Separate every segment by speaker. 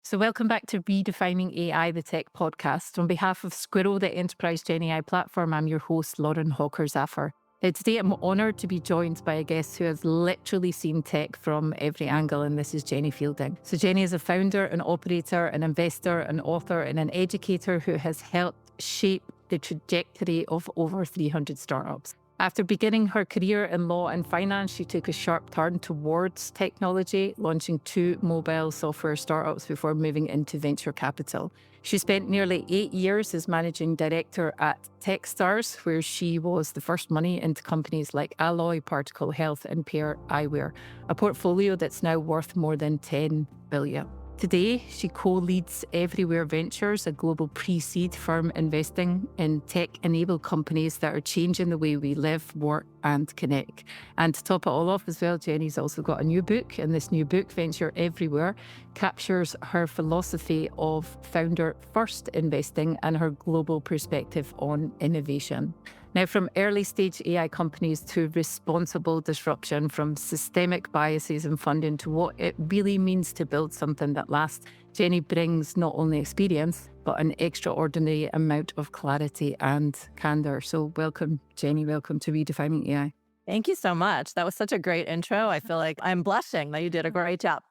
Speaker 1: So, welcome back to Redefining AI, the tech podcast. On behalf of Squirro, the enterprise GenAI platform, I'm your host, Lauren Hawker Zafer. Today, I'm honoured to be joined by a guest who has literally seen tech from every angle, and this is Jenny Fielding. So, Jenny is a founder, an operator, an investor, an author, and an educator who has helped shape the trajectory of over 300 startups. After beginning her career in law and finance, she took a sharp turn towards technology, launching two mobile software startups before moving into venture capital. She spent nearly 8 years as managing director at Techstars, where she was the first money into companies like Alloy, Particle Health, and Pair Eyewear, a portfolio that's now worth more than 10 billion. Today, she co-leads Everywhere Ventures, a global pre-seed firm investing in tech-enabled companies that are changing the way we live, work, and connect. And to top it all off as well, Jenny's also got a new book, and this new book, Venture Everywhere, captures her philosophy of founder-first investing and her global perspective on innovation. Now, from early stage AI companies to responsible disruption, from systemic biases and funding to what it really means to build something that lasts, Jenny brings not only experience, but an extraordinary amount of clarity and candor. So welcome, Jenny. Welcome to Redefining AI.
Speaker 2: Thank you so much. That was such a great intro. I feel like I'm blushing that you did a great job.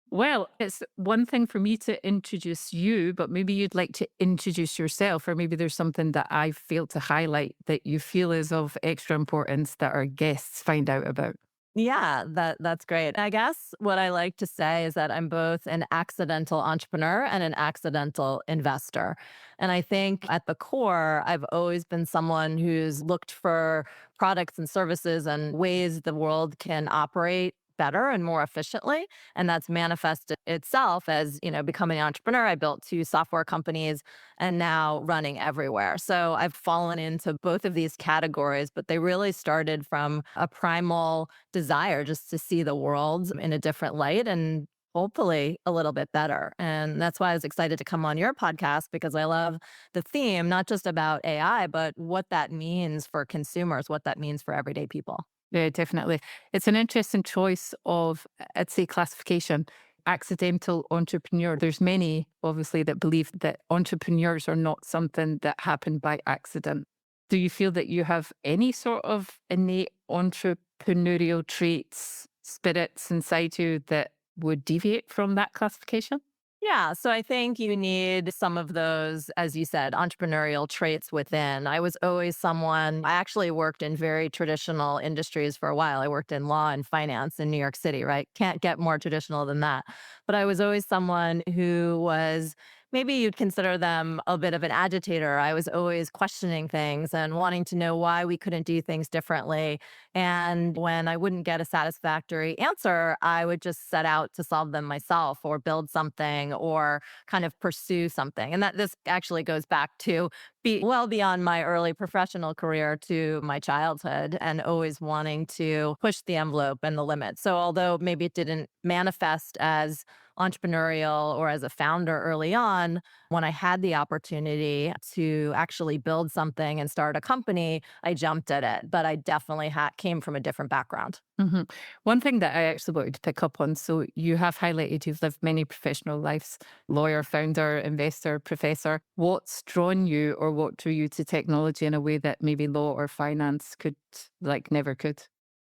Speaker 1: Well, it's one thing for me to introduce you, but maybe you'd like to introduce yourself, or maybe there's something that I failed to highlight that you feel is of extra importance that our guests find out about.
Speaker 2: Yeah, that's great. I guess what I like to say is that I'm both an accidental entrepreneur and an accidental investor. And I think at the core, I've always been someone who's looked for products and services and ways the world can operate better and more efficiently, and that's manifested itself as, becoming an entrepreneur. I built two software companies and now running everywhere. So I've fallen into both of these categories, but they really started from a primal desire just to see the world in a different light and hopefully a little bit better. And that's why I was excited to come on your podcast because I love the theme, not just about AI, but what that means for consumers, what that means for everyday people.
Speaker 1: Yeah, definitely. It's an interesting choice of, I'd say, classification. Accidental entrepreneur. There's many, obviously, that believe that entrepreneurs are not something that happened by accident. Do you feel that you have any sort of innate entrepreneurial traits, spirits inside you that would deviate from that classification?
Speaker 2: Yeah. So I think you need some of those, as you said, entrepreneurial traits within. I was always someone, I actually worked in very traditional industries for a while. I worked in law and finance in New York City, right? Can't get more traditional than that. But I was always someone who was, maybe you'd consider them a bit of an agitator. I was always questioning things and wanting to know why we couldn't do things differently. And when I wouldn't get a satisfactory answer, I would just set out to solve them myself or build something or kind of pursue something. And that this actually goes back to be well beyond my early professional career to my childhood and always wanting to push the envelope and the limit. So although maybe it didn't manifest as entrepreneurial or as a founder early on, when I had the opportunity to actually build something and start a company, I jumped at it. But I definitely came from a different background.
Speaker 1: hmm One thing that I actually wanted to pick up on, so you have highlighted you've lived many professional lives, lawyer, founder, investor, professor. What's drawn you or what drew you to technology in a way that maybe law or finance could, like, never could?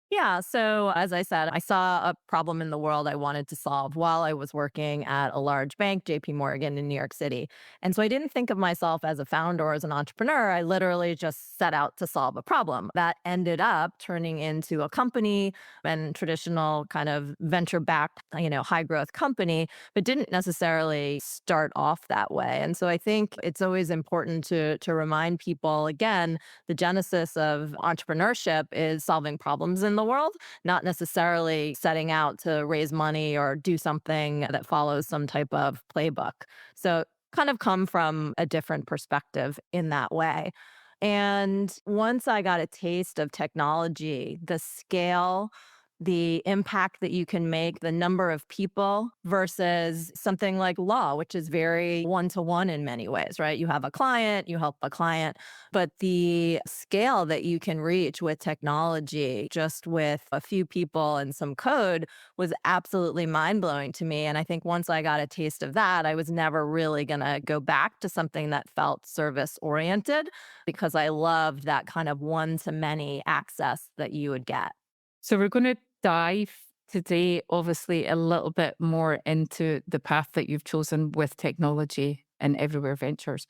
Speaker 2: Yeah. So, as I said, I saw a problem in the world I wanted to solve while I was working at a large bank, JP Morgan in New York City. And so I didn't think of myself as a founder or as an entrepreneur. I literally just set out to solve a problem that ended up turning into a company and traditional kind of venture backed, high growth company, but didn't necessarily start off that way. And so I think it's always important to remind people again, the genesis of entrepreneurship is solving problems in the world, not necessarily setting out to raise money or do something that follows some type of playbook. So, kind of come from a different perspective in that way. And once I got a taste of technology, the scale, the impact that you can make, the number of people versus something like law, which is very one to one in many ways, right? You have a client, you help a client, but the scale that you can reach with technology, just with a few people and some code, was absolutely mind blowing to me. And I think once I got a taste of that, I was never really going to go back to something that felt service oriented because I loved that kind of one to many access that you would get.
Speaker 1: So we're going to dive today, obviously, a little bit more into the path that you've chosen with technology and Everywhere Ventures.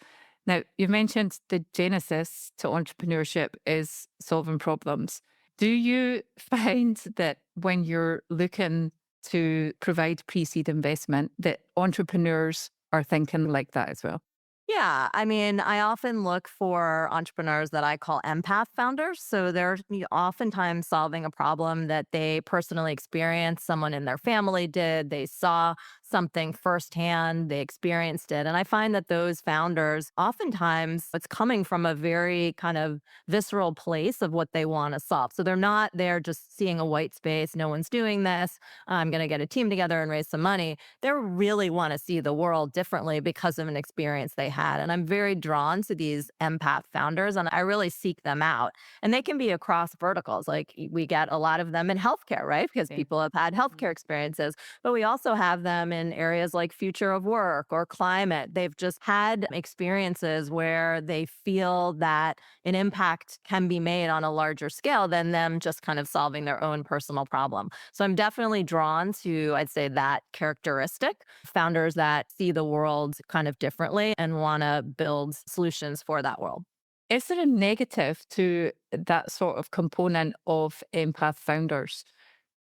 Speaker 1: Now, you've mentioned the genesis to entrepreneurship is solving problems. Do you find that when you're looking to provide pre-seed investment, that entrepreneurs are thinking like that as well?
Speaker 2: Yeah, I mean, I often look for entrepreneurs that I call empath founders. So they're oftentimes solving a problem that they personally experienced, someone in their family did, they saw something firsthand, they experienced it. And I find that those founders, oftentimes, it's coming from a very kind of visceral place of what they want to solve. So they're not there just seeing a white space, no one's doing this, I'm going to get a team together and raise some money. They really want to see the world differently because of an experience they had. And I'm very drawn to these empath founders and I really seek them out. And they can be across verticals. Like we get a lot of them in healthcare, right? Because
Speaker 1: Okay.
Speaker 2: people have had healthcare experiences, but we also have them in areas like future of work or climate. They've just had experiences where they feel that an impact can be made on a larger scale than them just kind of solving their own personal problem. So I'm definitely drawn to, I'd say, that characteristic founders that see the world kind of differently and want to build solutions for that world.
Speaker 1: Is there a negative to that sort of component of empath founders?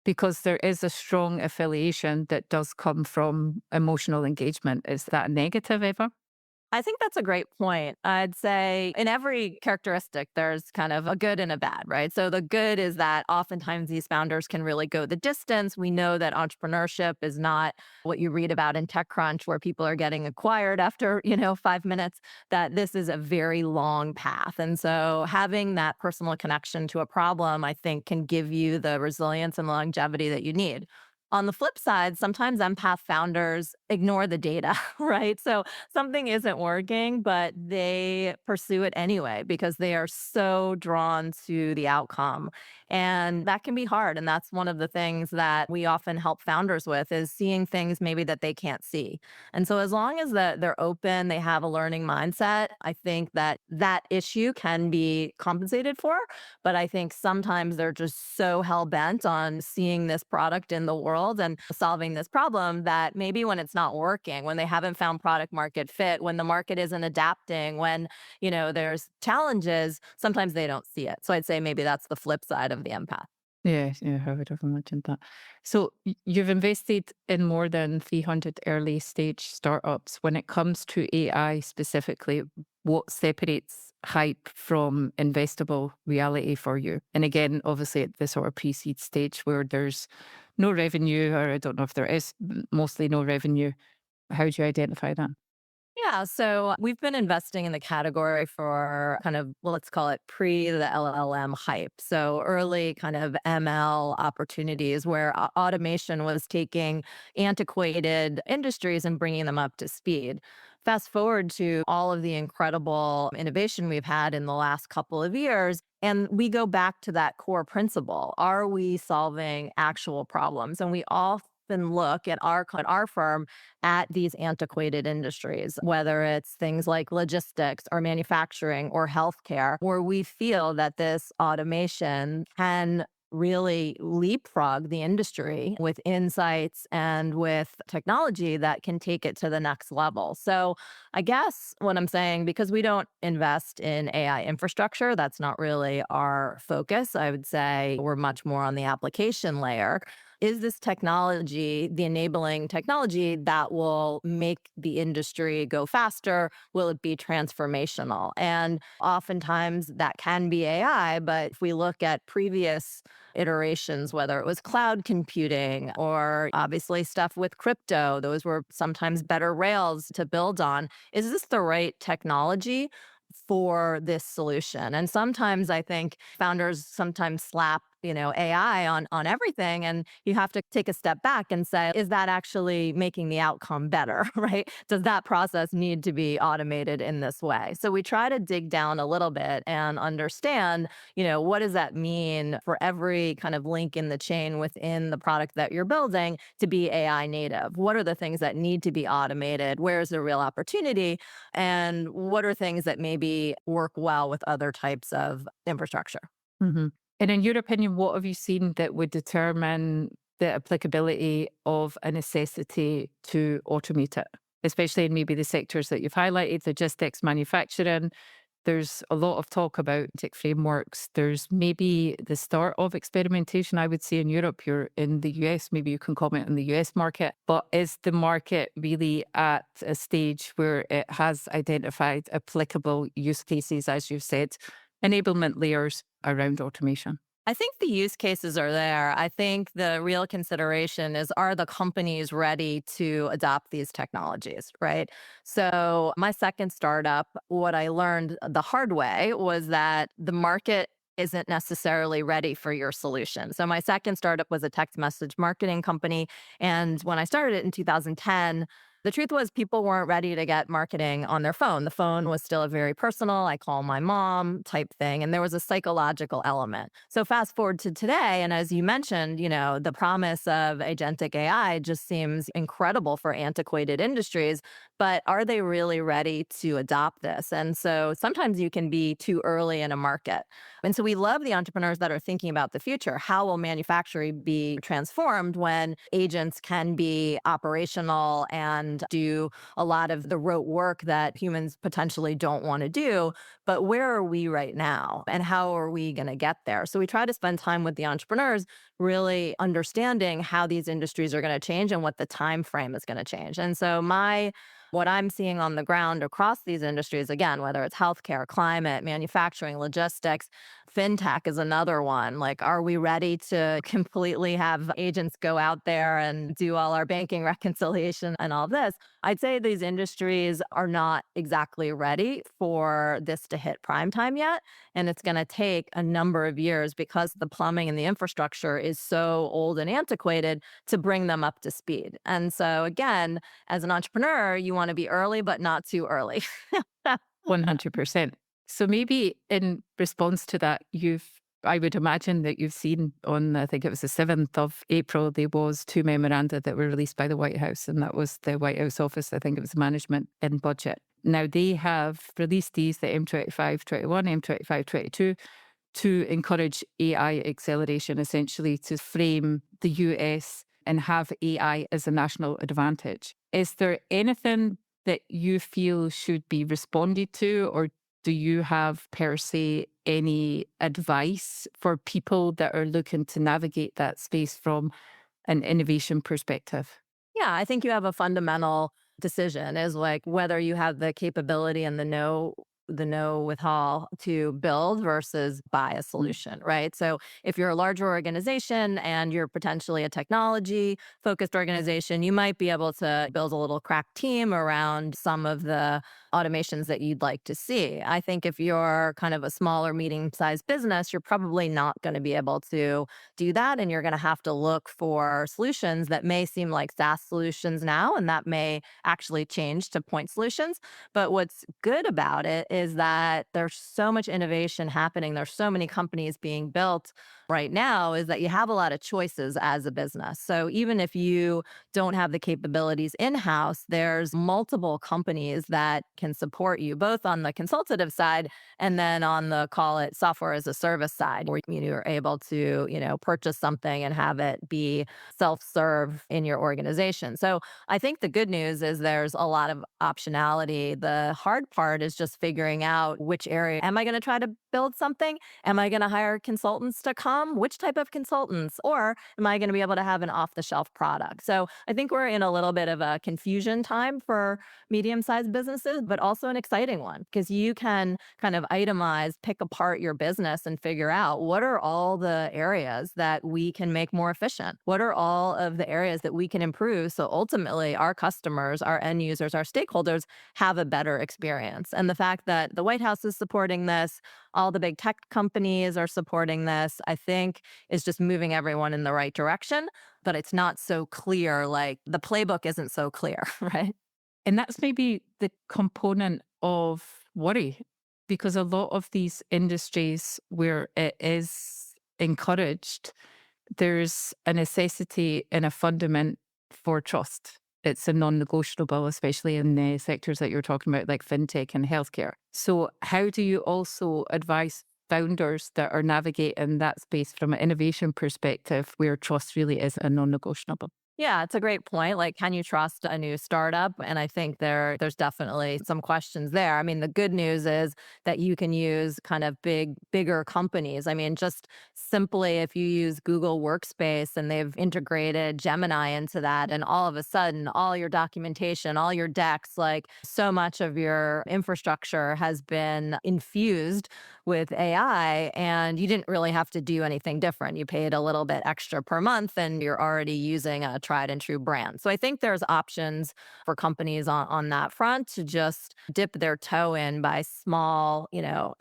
Speaker 1: Because there is a strong affiliation that does come from emotional engagement. Is that a negative ever?
Speaker 2: I think that's a great point. I'd say in every characteristic, there's kind of a good and a bad, right? So the good is that oftentimes these founders can really go the distance. We know that entrepreneurship is not what you read about in TechCrunch, where people are getting acquired after, 5 minutes, that this is a very long path. And so having that personal connection to a problem, I think, can give you the resilience and longevity that you need. On the flip side, sometimes empath founders ignore the data, right? So something isn't working, but they pursue it anyway because they are so drawn to the outcome. And that can be hard. And that's one of the things that we often help founders with is seeing things maybe that they can't see. And so as long as they're open, they have a learning mindset, I think that that issue can be compensated for. But I think sometimes they're just so hell bent on seeing this product in the world and solving this problem that maybe when it's not working, when they haven't found product market fit, when the market isn't adapting, when, there's challenges, sometimes they don't see it. So I'd say maybe that's the flip side of the empath.
Speaker 1: Yeah, yeah, I would have imagined that. So you've invested in more than 300 early stage startups. When it comes to AI specifically, what separates hype from investable reality for you? And again, obviously at the sort of pre-seed stage where there's no revenue, or I don't know if there is mostly no revenue. How do you identify that?
Speaker 2: Yeah, so we've been investing in the category for kind of, well, let's call it pre the LLM hype. So early kind of ML opportunities where automation was taking antiquated industries and bringing them up to speed. Fast forward to all of the incredible innovation we've had in the last couple of years. And we go back to that core principle. Are we solving actual problems? And we often look at our firm at these antiquated industries, whether it's things like logistics or manufacturing or healthcare, where we feel that this automation can really leapfrog the industry with insights and with technology that can take it to the next level. So, I guess what I'm saying, because we don't invest in AI infrastructure, that's not really our focus. I would say we're much more on the application layer. Is this technology, the enabling technology that will make the industry go faster? Will it be transformational? And oftentimes that can be AI, but if we look at previous iterations, whether it was cloud computing or obviously stuff with crypto, those were sometimes better rails to build on. Is this the right technology for this solution? And sometimes I think founders sometimes slap AI on everything. And you have to take a step back and say, is that actually making the outcome better, right? Does that process need to be automated in this way? So we try to dig down a little bit and understand, what does that mean for every kind of link in the chain within the product that you're building to be AI native? What are the things that need to be automated? Where's the real opportunity? And what are things that maybe work well with other types of infrastructure?
Speaker 1: Hmm. And in your opinion, what have you seen that would determine the applicability of a necessity to automate it, especially in maybe the sectors that you've highlighted, logistics, manufacturing? There's a lot of talk about tech frameworks. There's maybe the start of experimentation, I would say, in Europe. You're in the US, maybe you can comment on the US market. But is the market really at a stage where it has identified applicable use cases, as you've said, enablement layers around automation?
Speaker 2: I think the use cases are there. I think the real consideration is, are the companies ready to adopt these technologies, right? So, my second startup, what I learned the hard way was that the market isn't necessarily ready for your solution. So, my second startup was a text message marketing company. And when I started it in 2010, the truth was people weren't ready to get marketing on their phone. The phone was still a very personal, I call my mom type thing. And there was a psychological element. So fast forward to today. And as you mentioned, the promise of agentic AI just seems incredible for antiquated industries. But are they really ready to adopt this? And so sometimes you can be too early in a market. And so we love the entrepreneurs that are thinking about the future. How will manufacturing be transformed when agents can be operational and do a lot of the rote work that humans potentially don't want to do? But where are we right now? And how are we going to get there? So we try to spend time with the entrepreneurs really understanding how these industries are going to change and what the time frame is going to change. And so what I'm seeing on the ground across these industries, again, whether it's healthcare, climate, manufacturing, logistics, fintech is another one. Like, are we ready to completely have agents go out there and do all our banking reconciliation and all this? I'd say these industries are not exactly ready for this to hit prime time yet. And it's going to take a number of years because the plumbing and the infrastructure is so old and antiquated to bring them up to speed. And so, again, as an entrepreneur, you want to be early, but not too early.
Speaker 1: 100%. So maybe in response to that, I would imagine that you've seen on, I think it was the 7th of April, there was two memoranda that were released by the White House, and that was the White House office, I think it was management and budget. Now they have released these, the M2521, M2522, to encourage AI acceleration, essentially to frame the US and have AI as a national advantage. Is there anything that you feel should be responded to, or do you have per se any advice for people that are looking to navigate that space from an innovation perspective?
Speaker 2: Yeah, I think you have a fundamental decision is like whether you have the capability and the know with all to build versus buy a solution, right? So if you're a larger organization and you're potentially a technology focused organization, you might be able to build a little crack team around some of the automations that you'd like to see. I think if you're kind of a smaller, medium sized business, you're probably not going to be able to do that. And you're going to have to look for solutions that may seem like SaaS solutions now, and that may actually change to point solutions. But what's good about it is that there's so much innovation happening. There's so many companies being built right now, is that you have a lot of choices as a business. So even if you don't have the capabilities in-house, there's multiple companies that can support you, both on the consultative side and then on the, call it, software as a service side, where you're able to, purchase something and have it be self-serve in your organization. So I think the good news is there's a lot of optionality. The hard part is just figuring out which area. Am I going to try to build something? Am I going to hire consultants to come? Which type of consultants? Or am I going to be able to have an off the shelf product? So I think we're in a little bit of a confusion time for medium sized businesses, but also an exciting one because you can kind of itemize, pick apart your business and figure out what are all the areas that we can make more efficient? What are all of the areas that we can improve? So ultimately, our customers, our end users, our stakeholders have a better experience. And the fact that the White House is supporting this, all the big tech companies are supporting this, I think is just moving everyone in the right direction, but it's not so clear. Like the playbook isn't so clear, right?
Speaker 1: And that's maybe the component of worry, because a lot of these industries where it is encouraged, there's a necessity and a fundament for trust. It's a non negotiable, especially in the sectors that you're talking about, like fintech and healthcare. So, how do you also advise founders that are navigating that space from an innovation perspective where trust really is a non negotiable?
Speaker 2: Yeah, it's a great point. Like, can you trust a new startup? And I think there's definitely some questions there. I mean, the good news is that you can use kind of bigger companies. I mean, just simply if you use Google Workspace and they've integrated Gemini into that, and all of a sudden, all your documentation, all your decks, like so much of your infrastructure has been infused with AI, and you didn't really have to do anything different. You paid a little bit extra per month and you're already using a tried and true brand. So I think there's options for companies on that front to just dip their toe in by small,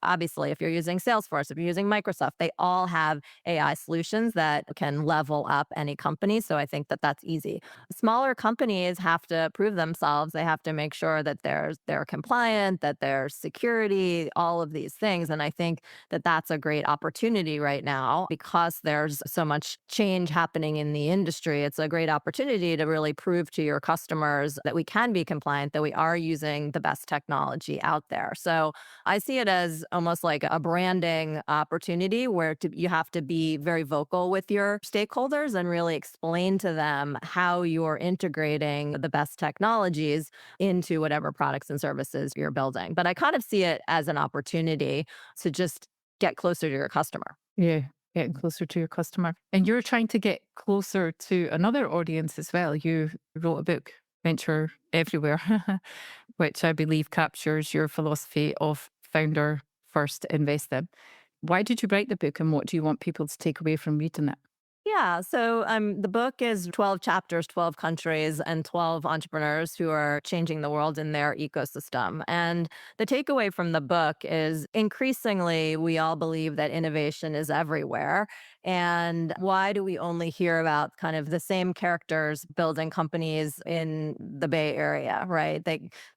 Speaker 2: obviously if you're using Salesforce, if you're using Microsoft, they all have AI solutions that can level up any company. So I think that that's easy. Smaller companies have to prove themselves. They have to make sure that they're compliant, that there's security, all of these things. And I think that that's a great opportunity right now because there's so much change happening in the industry. It's a great opportunity to really prove to your customers that we can be compliant, that we are using the best technology out there. So I see it as almost like a branding opportunity where you have to be very vocal with your stakeholders and really explain to them how you're integrating the best technologies into whatever products and services you're building. But I kind of see it as an opportunity to just get closer to your customer.
Speaker 1: Yeah, getting closer to your customer. And you're trying to get closer to another audience as well. You wrote a book, Venture Everywhere, which I believe captures your philosophy of founder first, invest in. Why did you write the book and what do you want people to take away from reading it?
Speaker 2: Yeah. So the book is 12 chapters, 12 countries, and 12 entrepreneurs who are changing the world in their ecosystem. And the takeaway from the book is increasingly, we all believe that innovation is everywhere. And why do we only hear about kind of the same characters building companies in the Bay Area, right?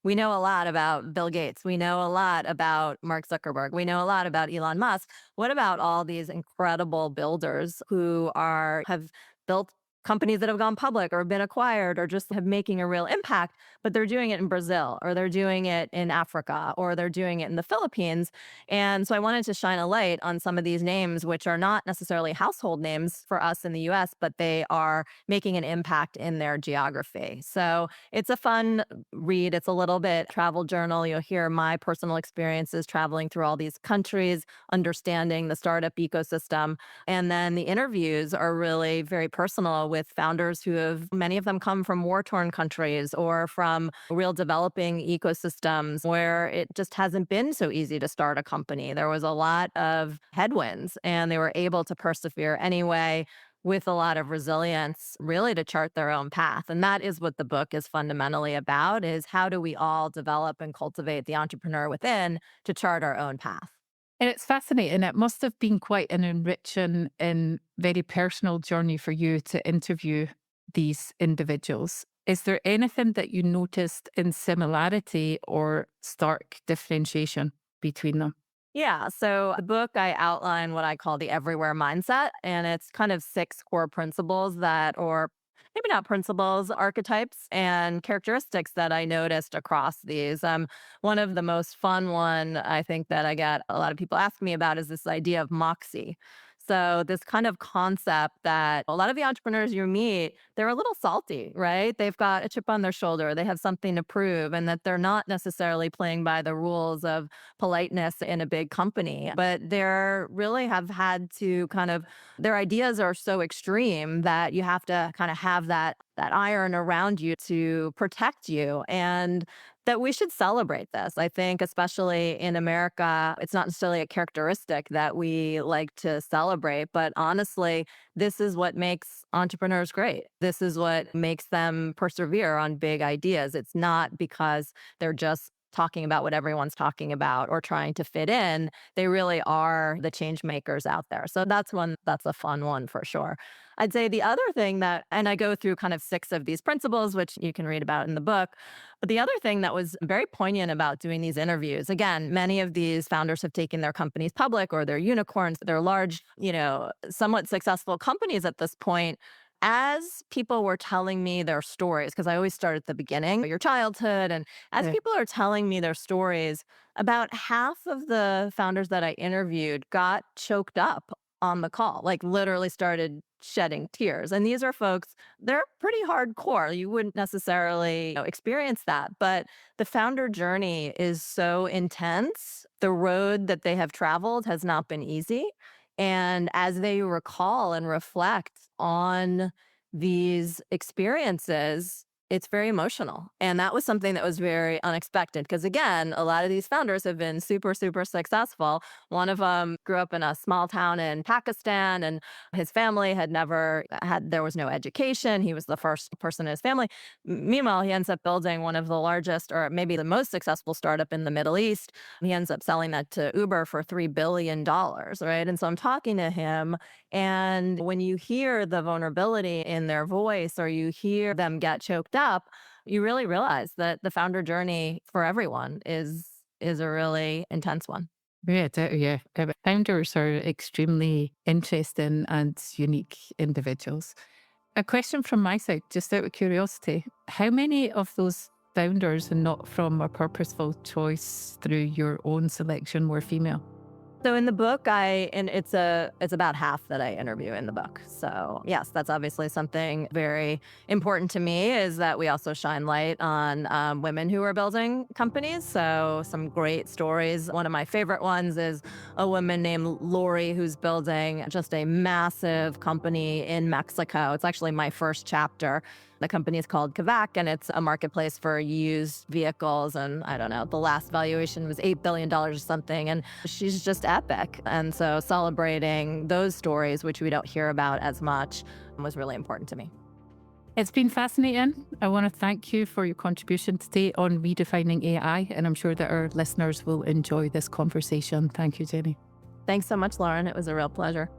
Speaker 2: We know a lot about Bill Gates. We know a lot about Mark Zuckerberg. We know a lot about Elon Musk. What about all these incredible builders who have built companies that have gone public or been acquired or just have making a real impact, but they're doing it in Brazil or they're doing it in Africa or they're doing it in the Philippines. And so I wanted to shine a light on some of these names, which are not necessarily household names for us in the US, but they are making an impact in their geography. So it's a fun read. It's a little bit travel journal. You'll hear my personal experiences traveling through all these countries, understanding the startup ecosystem. And then the interviews are really very personal with founders who have, many of them come from war-torn countries or from real developing ecosystems where it just hasn't been so easy to start a company. There was a lot of headwinds and they were able to persevere anyway with a lot of resilience, really to chart their own path. And that is what the book is fundamentally about, is how do we all develop and cultivate the entrepreneur within to chart our own path.
Speaker 1: And it's fascinating. It must have been quite an enriching and very personal journey for you to interview these individuals. Is there anything that you noticed in similarity or stark differentiation between them?
Speaker 2: Yeah. So the book, I outline what I call the everywhere mindset. And it's kind of six core principles or maybe not principles, archetypes and characteristics that I noticed across these. One of the most fun one I think that I get a lot of people ask me about is this idea of Moxie. So this kind of concept that a lot of the entrepreneurs you meet, they're a little salty, right? They've got a chip on their shoulder, they have something to prove, and that they're not necessarily playing by the rules of politeness in a big company, but they're really have had to their ideas are so extreme that you have to kind of have that iron around you to protect you, and that we should celebrate this. I think, especially in America, it's not necessarily a characteristic that we like to celebrate, but honestly, this is what makes entrepreneurs great. This is what makes them persevere on big ideas. It's not because they're just talking about what everyone's talking about or trying to fit in. They really are the change makers out there. So that's a fun one for sure. I'd say the other thing that, and I go through kind of 6 of these principles, which you can read about in the book. But the other thing that was very poignant about doing these interviews, again, many of these founders have taken their companies public or they're unicorns, they're large, somewhat successful companies at this point. As people were telling me their stories, because I always start at the beginning, your childhood, and as
Speaker 1: Yeah.
Speaker 2: people are telling me their stories, about half of the founders that I interviewed got choked up on the call, like literally started shedding tears. And these are folks, they're pretty hardcore. You wouldn't necessarily experience that, but the founder journey is so intense. The road that they have traveled has not been easy. And as they recall and reflect on these experiences, it's very emotional. And that was something that was very unexpected because, again, a lot of these founders have been super, super successful. One of them grew up in a small town in Pakistan, and his family had never had, there was no education. He was the first person in his family. Meanwhile, he ends up building one of the largest, or maybe the most successful startup in the Middle East. He ends up selling that to Uber for $3 billion, right? And so I'm talking to him, and when you hear the vulnerability in their voice or you hear them get choked up, you really realize that the founder journey for everyone is a really intense one.
Speaker 1: Yeah, yeah. Founders are extremely interesting and unique individuals. A question from my side, just out of curiosity. How many of those founders, and not from a purposeful choice through your own selection, were female?
Speaker 2: So in the book, it's about half that I interview in the book. So yes, that's obviously something very important to me, is that we also shine light on women who are building companies. So some great stories. One of my favorite ones is a woman named Lori who's building just a massive company in Mexico. It's actually my first chapter. The company is called Kavak, and it's a marketplace for used vehicles. And I don't know, the last valuation was $8 billion or something. And she's just epic. And so celebrating those stories, which we don't hear about as much, was really important to me.
Speaker 1: It's been fascinating. I want to thank you for your contribution today on redefining AI, and I'm sure that our listeners will enjoy this conversation. Thank you, Jenny.
Speaker 2: Thanks so much, Lauren. It was a real pleasure.